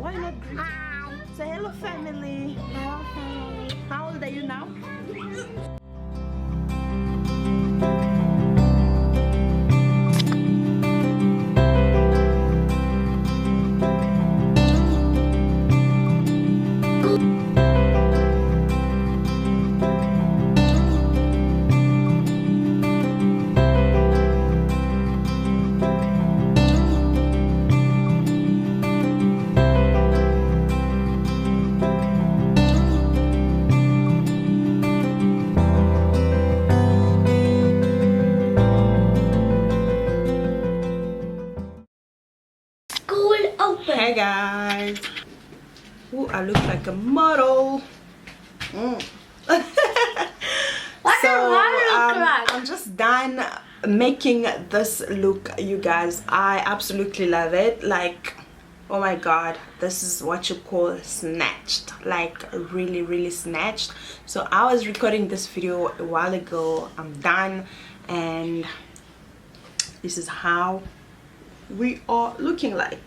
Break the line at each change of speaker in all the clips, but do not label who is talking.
Why not greet?
Hi.
Say hello, family.
Hello, family.
How old are you now? Hey guys. Ooh, I look like a model. I'm just done making this look, you guys. I absolutely love it. Like, oh my god, this is what you call snatched. Like, really snatched. So I was recording this video a while ago. I'm done, and this is how we are looking like.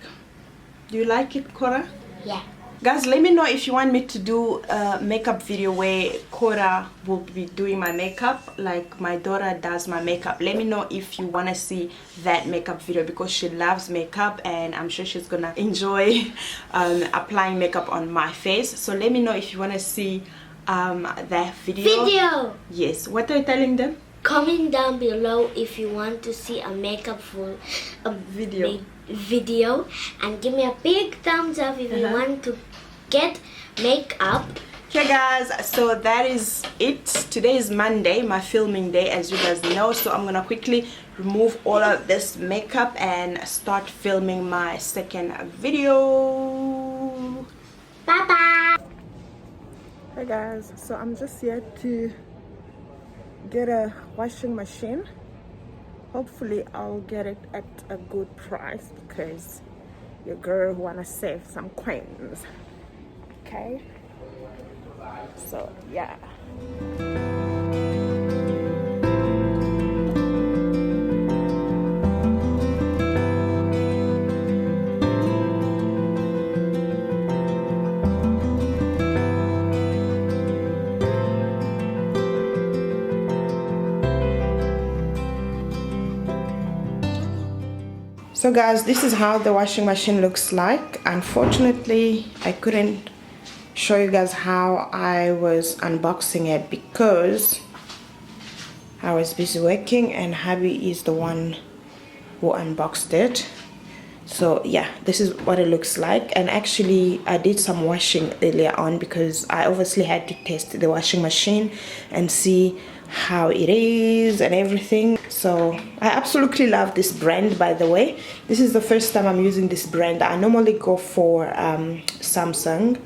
Do you like it, Cora?
Yeah.
Guys, let me know if you want me to do a makeup video where Cora will be doing my makeup, like my daughter does my makeup. Let me know if you want to see that makeup video, because she loves makeup and I'm sure she's gonna enjoy applying makeup on my face. So let me know if you want to see that video. Yes. What are you telling them?
Comment down below if you want to see a makeup full video, and give me a big thumbs up if you want to get makeup.
Okay guys, so that is it. Today is Monday, my filming day, as you guys know. So I'm gonna quickly remove all of this makeup and start filming my second video.
Bye bye.
Hey guys, so I'm just here to get a washing machine. Hopefully I'll get it at a good price, because your girl wanna save some coins. Okay, so yeah. So guys, this is how the washing machine looks like. Unfortunately, I couldn't show you guys how I was unboxing it because I was busy working and hubby is the one who unboxed it. So yeah, this is what it looks like. And actually I did some washing earlier on because I obviously had to test the washing machine and see how it is and everything. So I absolutely love this brand, by the way. This is the first time I'm using this brand. I normally go for Samsung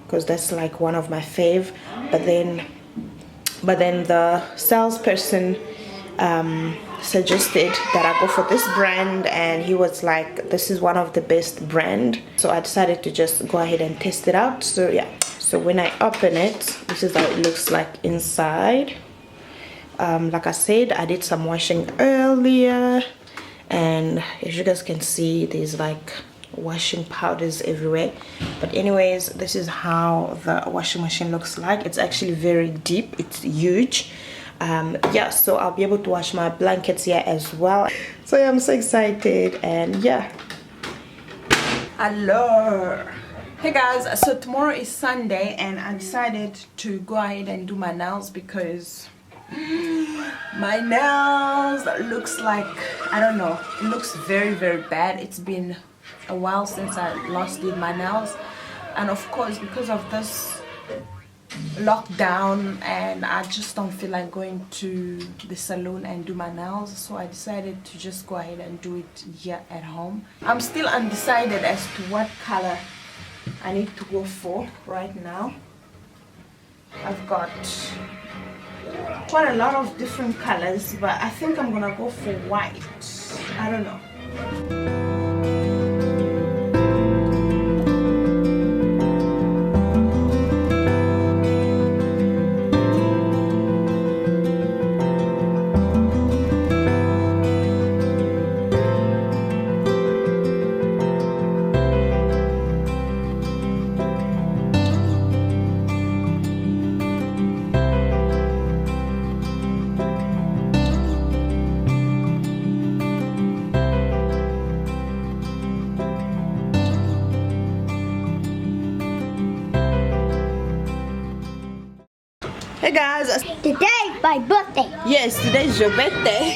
because that's like one of my fave, but then the salesperson suggested that I go for this brand, and he was like, this is one of the best brand. So I decided to just go ahead and test it out. So yeah, so when I open it, this is how it looks like inside. Like I said, I did some washing earlier, and as you guys can see, there's like washing powders everywhere. But anyways, this is how the washing machine looks like. It's actually very deep, it's huge. Yeah, so I'll be able to wash my blankets here as well. So yeah, I'm so excited, and yeah. Hello. Hey guys, so tomorrow is Sunday and I decided to go ahead and do my nails because my nails looks like, I don't know, it looks very bad. It's been a while since I last did my nails, and of course because of this lockdown, and I just don't feel like going to the salon and do my nails, so I decided to just go ahead and do it here at home. I'm still undecided as to what color I need to go for right now. I've got quite a lot of different colors, but I think I'm gonna go for white. I don't know. Hey guys,
Today's my birthday.
yes, today is your birthday.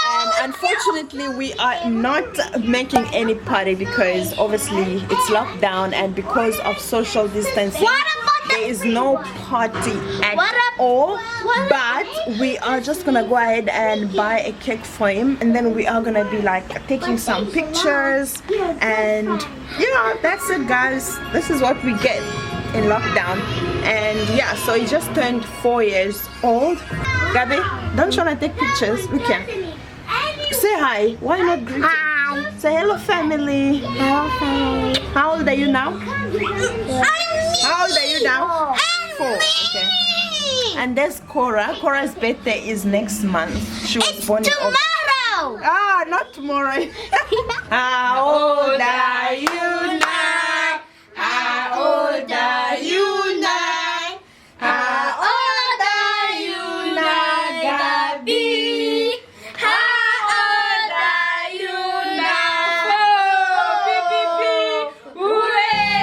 And unfortunately, we are not making any party because obviously it's locked down, and because of social distancing, there is no party at all. But we are just gonna go ahead and buy a cake for him, and then we are gonna be like taking some pictures, and yeah, that's it, guys. This is what we get in lockdown. And yeah, so he just turned 4 years old. Gabby, don't you wanna take pictures? Look here. Say hi. Why not greet?
Hi.
Say hello, family.
Hello, family.
How old are you now? How old are you now? 4. Okay. And there's Cora. Cora's birthday is next month. She was born in August.
Tomorrow.
Ah, not tomorrow. How old are you now? How old are you now? How old are you now, Gabby? How old are you now? Oh, beep, beep, beep. Hooray!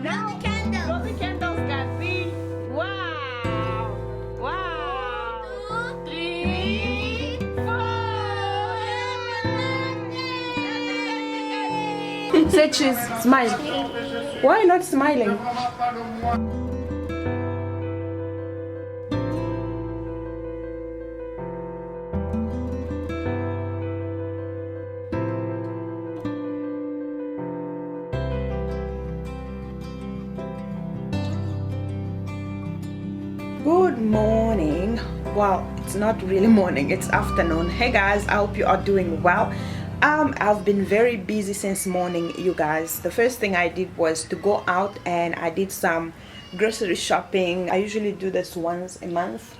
Blow the candles. Blow the candles, Gabby. Wow. Wow. 2, 3, 4. Say cheese. Smile. Why not smiling? Good morning. Well, it's not really morning, it's afternoon. Hey guys, I hope you are doing well. I've been very busy since morning, you guys. The first thing I did was to go out and I did some grocery shopping. I usually do this once a month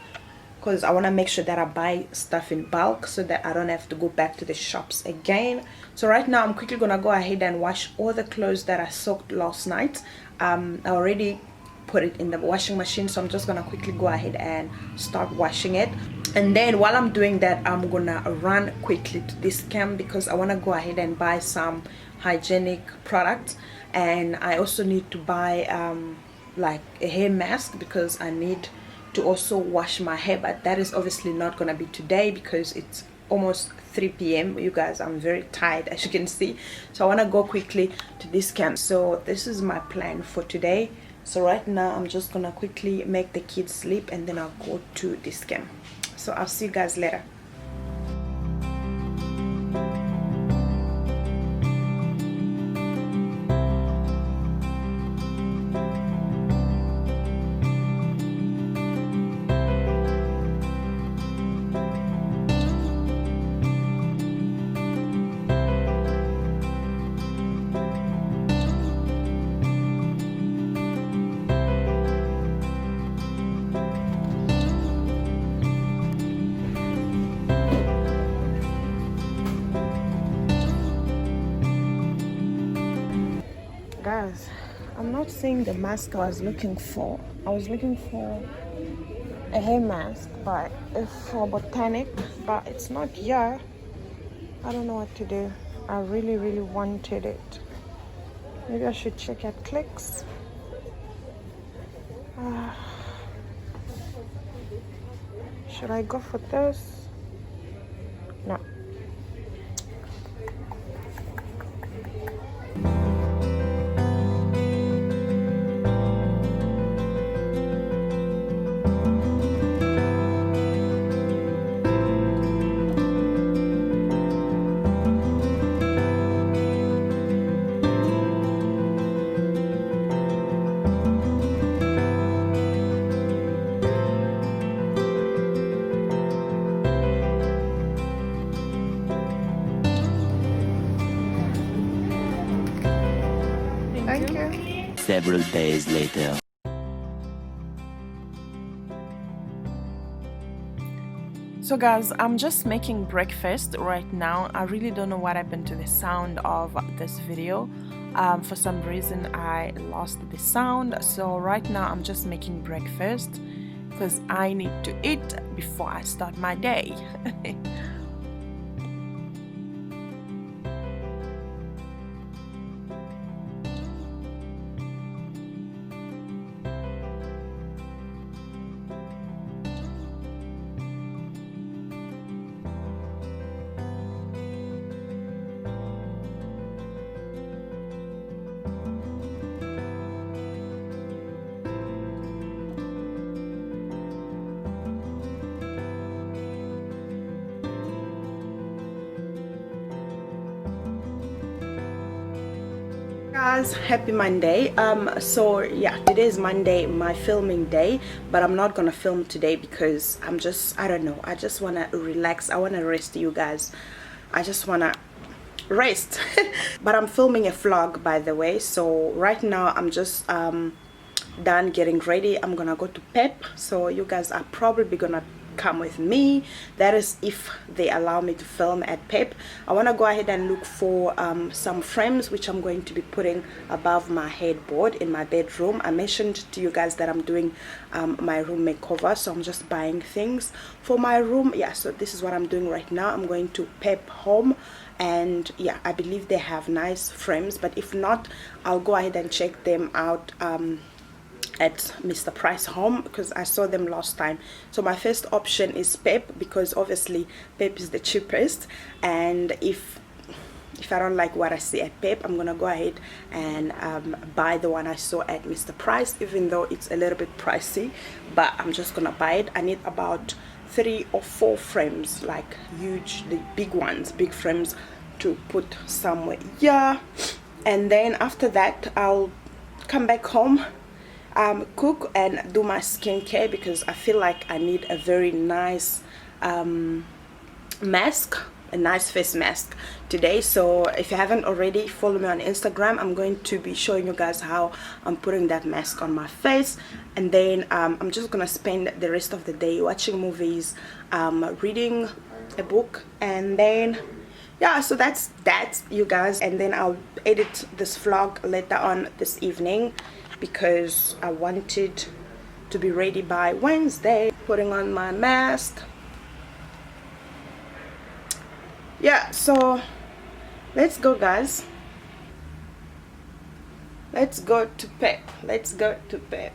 because I want to make sure that I buy stuff in bulk so that I don't have to go back to the shops again. So right now I'm quickly gonna go ahead and wash all the clothes that I soaked last night. I already put it in the washing machine, so I'm just gonna quickly go ahead and start washing it. And then while I'm doing that, I'm gonna run quickly to this camp because I want to go ahead and buy some hygienic products, and I also need to buy like a hair mask because I need to also wash my hair, but that is obviously not gonna be today because it's almost 3 p.m. you guys. I'm very tired, as you can see, so I want to go quickly to this camp. So this is my plan for today. So right now I'm just gonna quickly make the kids sleep and then I'll go to this camp. So I'll see you guys later. Guys, I'm not seeing the mask I was looking for. I was looking for a hair mask, but it's for botanic, but it's not here. I don't know what to do. I really wanted it. Maybe I should check at Clicks. Should I go for this? No. Thank you.
Several days later.
So guys, I'm just making breakfast right now. I really don't know what happened to the sound of this video. For some reason I lost the sound. So right now I'm just making breakfast because I need to eat before I start my day. Guys, happy Monday. So yeah, today is Monday, my filming day, but I'm not gonna film today because I don't know, I just want to relax. I want to rest, you guys. I just want to rest. But I'm filming a vlog, by the way. So right now I'm just done getting ready. I'm gonna go to Pep, so you guys are probably gonna come with me. That is if they allow me to film at Pep. I want to go ahead and look for some frames which I'm going to be putting above my headboard in my bedroom. I mentioned to you guys that I'm doing my room makeover, so I'm just buying things for my room. Yeah, so this is what I'm doing right now. I'm going to Pep Home, and yeah, I believe they have nice frames, but if not, I'll go ahead and check them out at Mr. Price Home because I saw them last time. So my first option is Pep because obviously Pep is the cheapest, and if I don't like what I see at Pep, I'm gonna go ahead and buy the one I saw at Mr. Price, even though it's a little bit pricey, but I'm just gonna buy it. I need about 3 or 4 frames, like huge, the big ones, big frames to put somewhere. Yeah, and then after that I'll come back home, cook and do my skincare because I feel like I need a very nice mask, a nice face mask today. So if you haven't already, follow me on Instagram. I'm going to be showing you guys how I'm putting that mask on my face, and then I'm just gonna spend the rest of the day watching movies, reading a book, and then yeah, so that's that, you guys. And then I'll edit this vlog later on this evening because I wanted to be ready by Wednesday. Putting on my mask. Yeah, so let's go, guys. Let's go to Pep. Let's go to Pep.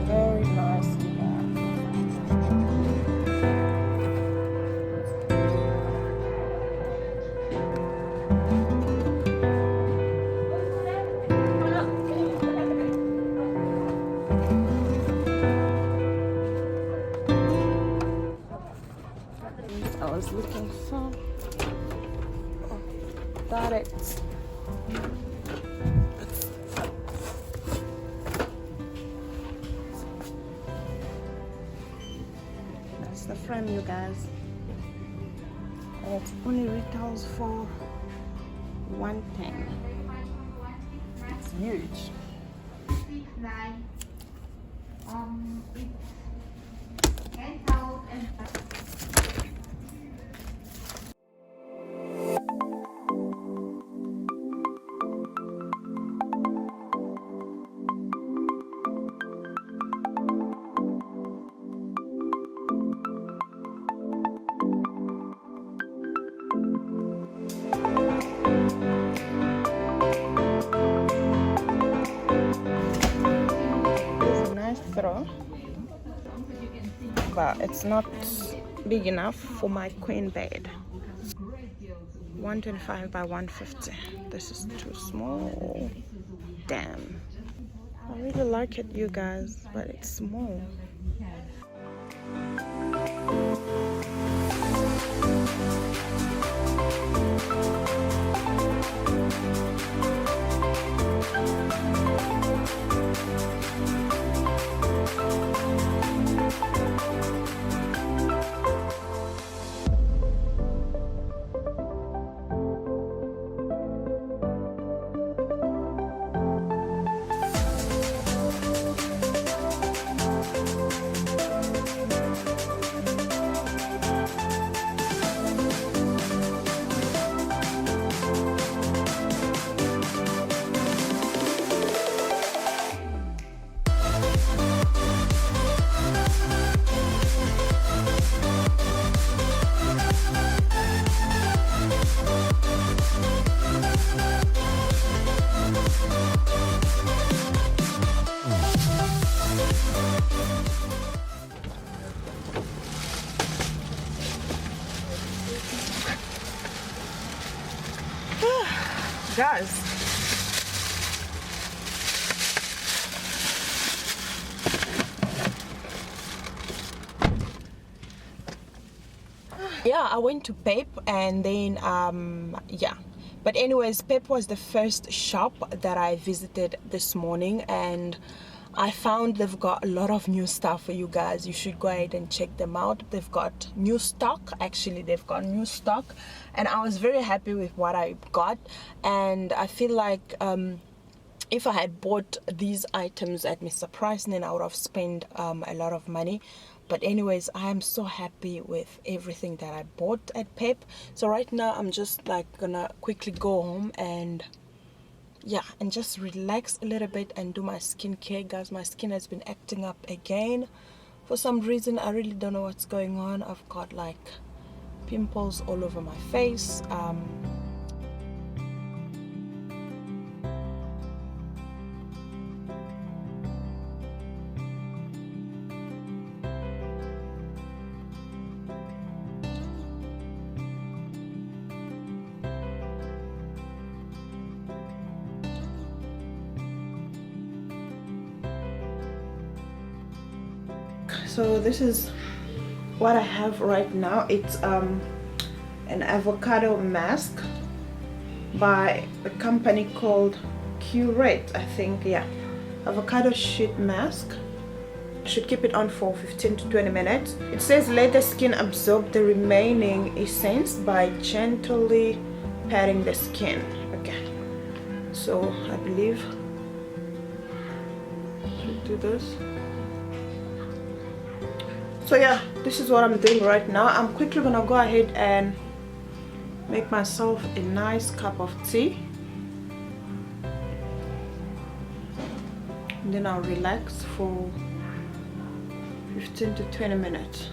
Very nice. I was looking for. Oh, got it. The frame, you guys, and it only retails for $110. It's huge. Throw, but it's not big enough for my queen bed. 125 by 150. This is too small. Damn. I really really like it, you guys, but it's small. Guys, yeah, I went to Pep and then yeah, but anyways, Pep was the first shop that I visited this morning, and I found they've got a lot of new stuff for you guys. You should go ahead and check them out. They've got new stock. Actually, they've got new stock, and I was very happy with what I got. And I feel like if I had bought these items at Mr. Price, then I would have spent a lot of money. But anyways, I am so happy with everything that I bought at Pep. So right now I'm just like gonna quickly go home and yeah, and just relax a little bit and do my skincare, guys. My skin has been acting up again for some reason. I really don't know what's going on. I've got like pimples all over my face. So this is what I have right now. It's an avocado mask by a company called Curate, I think. Yeah, avocado sheet mask. Should keep it on for 15 to 20 minutes. It says let the skin absorb the remaining essence by gently patting the skin. Okay, so I believe should do this. So yeah, this is what I'm doing right now. I'm quickly gonna go ahead and make myself a nice cup of tea, and then I'll relax for 15 to 20 minutes.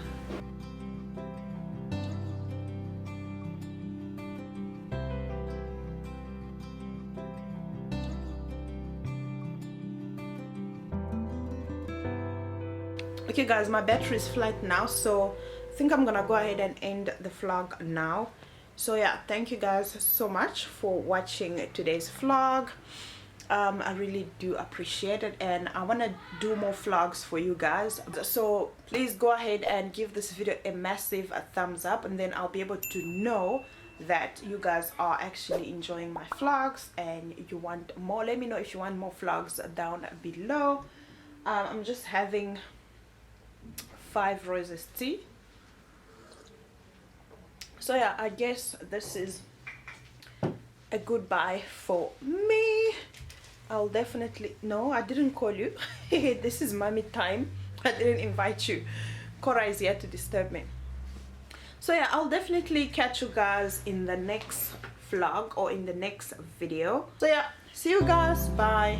Okay guys, my battery is flat now, so I think I'm gonna go ahead and end the vlog now. So yeah, thank you guys so much for watching today's vlog. I really do appreciate it, and I want to do more vlogs for you guys. So please go ahead and give this video a massive thumbs up, and then I'll be able to know that you guys are actually enjoying my vlogs and you want more. Let me know if you want more vlogs down below. I'm just having 5 roses tea. So yeah, I guess this is a goodbye for me. I'll definitely, no, I didn't call you. This is mommy time. I didn't invite you. Cora is here to disturb me. So yeah, I'll definitely catch you guys in the next vlog or in the next video. So yeah, see you guys, bye.